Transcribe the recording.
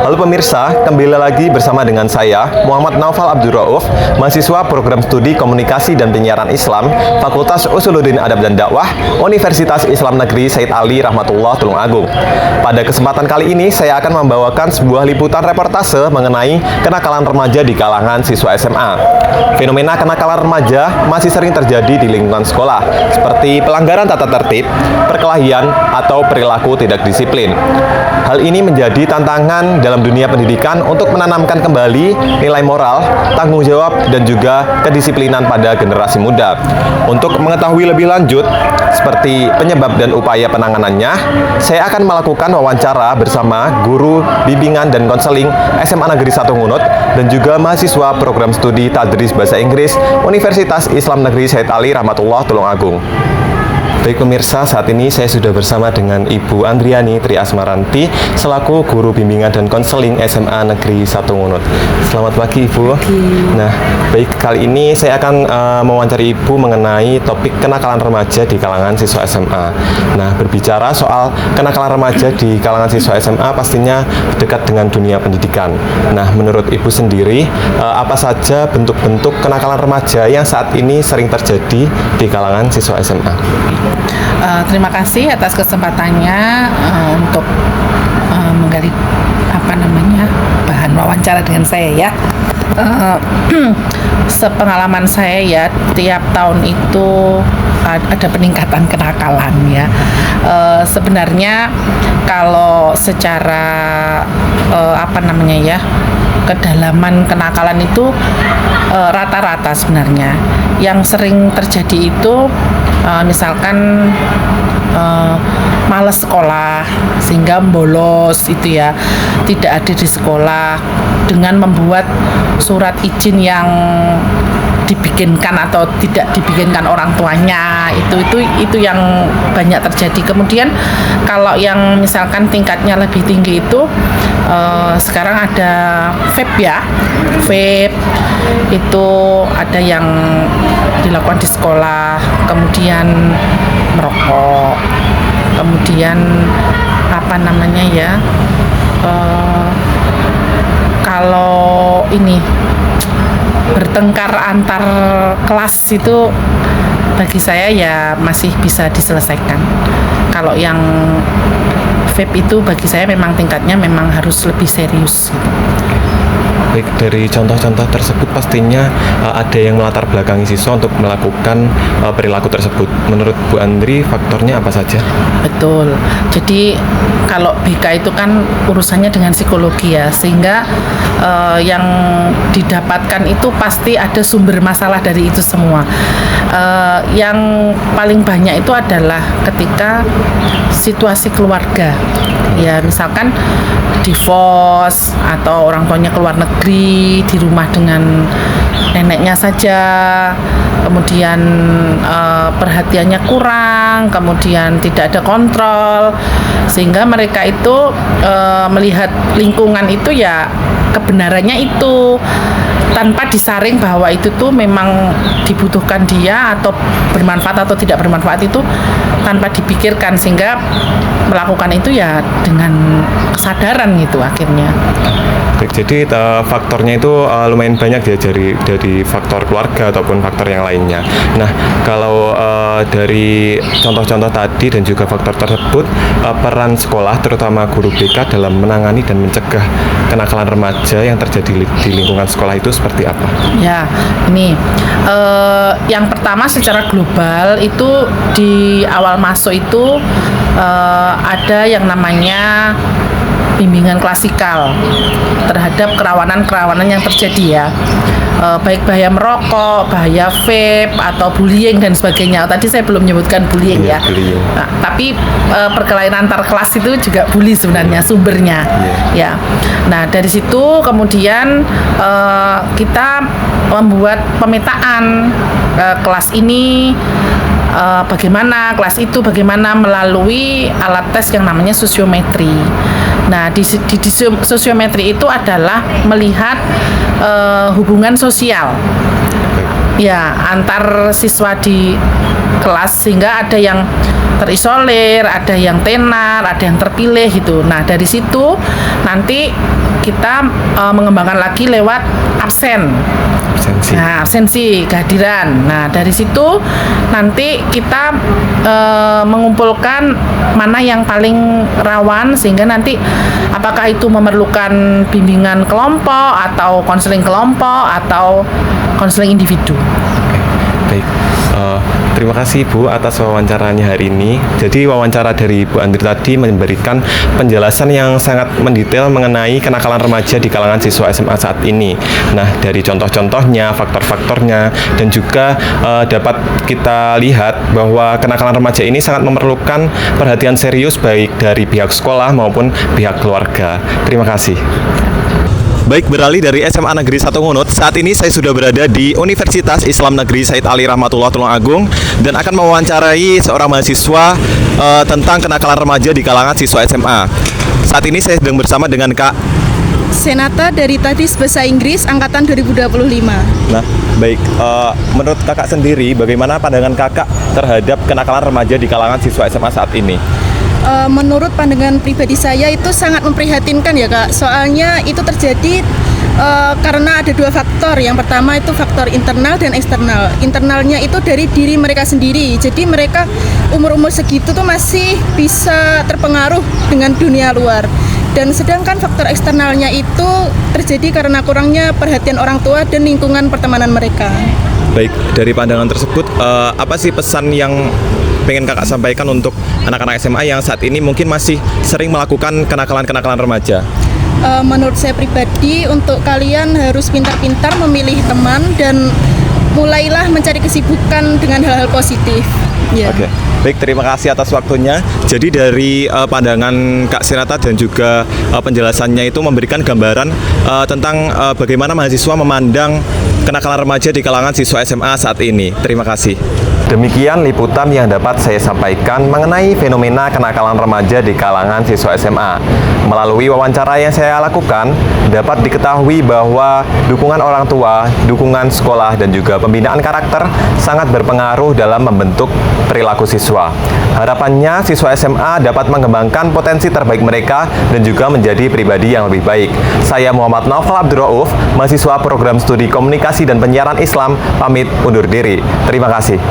Halo pemirsa, kembali lagi bersama dengan saya, Muhammad Naufal Abdul Rauf, mahasiswa Program Studi Komunikasi dan Penyiaran Islam, Fakultas Usuluddin Adab dan Dakwah, Universitas Islam Negeri Said Ali Rahmatullah Tulungagung. Pada kesempatan kali ini, saya akan membawakan sebuah liputan reportase mengenai kenakalan remaja di kalangan siswa SMA. Fenomena kenakalan remaja masih sering terjadi di lingkungan sekolah, seperti pelanggaran tata tertib, perkelahian, atau perilaku tidak disiplin. Hal ini menjadi tantangan dalam dunia pendidikan untuk menanamkan kembali nilai moral, tanggung jawab, dan juga kedisiplinan pada generasi muda. Untuk mengetahui lebih lanjut seperti penyebab dan upaya penanganannya, saya akan melakukan wawancara bersama guru bimbingan dan konseling SMA Negeri 1 Ngunut dan juga mahasiswa program studi Tadris Bahasa Inggris Universitas Islam Negeri Said Ali Rahmatullah Tulungagung. Baik pemirsa, saat ini saya sudah bersama dengan Ibu Andriani Tri Asmaranti selaku guru bimbingan dan konseling SMA Negeri 1 Ngunut. Selamat pagi Ibu. Pagi. Nah, baik, kali ini saya akan mewawancari Ibu mengenai topik kenakalan remaja di kalangan siswa SMA. Nah, berbicara soal kenakalan remaja di kalangan siswa SMA pastinya dekat dengan dunia pendidikan. Nah, menurut Ibu sendiri, apa saja bentuk-bentuk kenakalan remaja yang saat ini sering terjadi di kalangan siswa SMA? Terima kasih atas kesempatannya untuk menggali bahan wawancara dengan saya ya. Sepengalaman saya ya, tiap tahun itu ada peningkatan kenakalan ya. Sebenarnya kalau secara kedalaman kenakalan itu rata-rata sebenarnya. Yang sering terjadi itu misalkan malas sekolah sehingga bolos itu ya, tidak hadir di sekolah dengan membuat surat izin yang dibikinkan atau tidak dibikinkan orang tuanya, itu yang banyak terjadi. Kemudian kalau yang misalkan tingkatnya lebih tinggi itu sekarang ada vape itu ada yang dilakukan di sekolah, kemudian merokok, kemudian kalau ini bertengkar antar kelas itu bagi saya ya masih bisa diselesaikan. Kalau yang vape itu bagi saya memang tingkatnya memang harus lebih serius gitu. Baik, dari contoh-contoh tersebut pastinya ada yang melatar belakangi siswa untuk melakukan perilaku tersebut. Menurut Bu Andri, faktornya apa saja? Betul. Jadi kalau BK itu kan urusannya dengan psikologi ya, sehingga yang didapatkan itu pasti ada sumber masalah dari itu semua. Yang paling banyak itu adalah ketika situasi keluarga. Ya, misalkan divorce atau orang tuanya keluar negeri, di rumah dengan neneknya saja, kemudian perhatiannya kurang, kemudian tidak ada kontrol, sehingga mereka itu melihat lingkungan itu ya kebenarannya itu tanpa disaring bahwa itu tuh memang dibutuhkan dia atau bermanfaat atau tidak bermanfaat, itu tanpa dipikirkan, sehingga melakukan itu ya dengan kesadaran gitu akhirnya. Baik, jadi faktornya itu lumayan banyak ya, dari faktor keluarga ataupun faktor yang lainnya. Nah, kalau dari contoh-contoh tadi dan juga faktor tersebut, peran sekolah terutama guru BK dalam menangani dan mencegah kenakalan remaja yang terjadi di lingkungan sekolah itu seperti apa? Ya, ini yang pertama secara global itu di awal masuk itu ada yang namanya bimbingan klasikal terhadap kerawanan-kerawanan yang terjadi ya, baik bahaya merokok, bahaya vape, atau bullying dan sebagainya. Tadi saya belum menyebutkan bullying ya. Bullying. Nah, tapi perkelahian antar kelas itu juga bully sebenarnya sumbernya. Ya. Nah, dari situ kemudian kita membuat pemetaan kelas ini bagaimana, kelas itu bagaimana melalui alat tes yang namanya sosiometri. Nah, di sosiometri itu adalah melihat hubungan sosial ya antar siswa di kelas, sehingga ada yang terisolir, ada yang tenar, ada yang terpilih gitu. Nah, dari situ nanti kita mengembangkan lagi lewat absen. Nah, absensi kehadiran. Nah, dari situ nanti kita mengumpulkan mana yang paling rawan, sehingga nanti apakah itu memerlukan bimbingan kelompok atau konseling kelompok atau konseling individu. Baik, terima kasih Bu atas wawancaranya hari ini. Jadi wawancara dari Bu Andri tadi memberikan penjelasan yang sangat mendetail mengenai kenakalan remaja di kalangan siswa SMA saat ini. Nah, dari contoh-contohnya, faktor-faktornya, dan juga dapat kita lihat bahwa kenakalan remaja ini sangat memerlukan perhatian serius baik dari pihak sekolah maupun pihak keluarga. Terima kasih. Baik, beralih dari SMA Negeri 1 Ngunut, saat ini saya sudah berada di Universitas Islam Negeri Said Ali Rahmatullah Tulungagung dan akan mewawancarai seorang mahasiswa tentang kenakalan remaja di kalangan siswa SMA. Saat ini saya sedang bersama dengan Kak Senata dari Tadis Bahasa Inggris Angkatan 2025. Nah, baik, menurut kakak sendiri, bagaimana pandangan kakak terhadap kenakalan remaja di kalangan siswa SMA saat ini? Menurut pandangan pribadi saya itu sangat memprihatinkan ya Kak. Soalnya itu terjadi karena ada dua faktor. Yang pertama itu faktor internal dan eksternal. Internalnya itu dari diri mereka sendiri. Jadi mereka umur-umur segitu tuh masih bisa terpengaruh dengan dunia luar. Dan sedangkan faktor eksternalnya itu terjadi karena kurangnya perhatian orang tua dan lingkungan pertemanan mereka. Baik, dari pandangan tersebut, apa sih pesan yang pengen kakak sampaikan untuk anak-anak SMA yang saat ini mungkin masih sering melakukan kenakalan-kenakalan remaja? Menurut saya pribadi, untuk kalian harus pintar-pintar memilih teman dan mulailah mencari kesibukan dengan hal-hal positif. Ya. Oke, baik, terima kasih atas waktunya. Jadi dari pandangan Kak Senata dan juga penjelasannya itu memberikan gambaran tentang bagaimana mahasiswa memandang kenakalan remaja di kalangan siswa SMA saat ini. Terima kasih. Demikian liputan yang dapat saya sampaikan mengenai fenomena kenakalan remaja di kalangan siswa SMA. Melalui wawancara yang saya lakukan, dapat diketahui bahwa dukungan orang tua, dukungan sekolah, dan juga pembinaan karakter sangat berpengaruh dalam membentuk perilaku siswa. Harapannya, siswa SMA dapat mengembangkan potensi terbaik mereka dan juga menjadi pribadi yang lebih baik. Saya Muhammad Naufal Abdurrauf, mahasiswa program studi komunikasi dan penyiaran Islam, pamit undur diri. Terima kasih.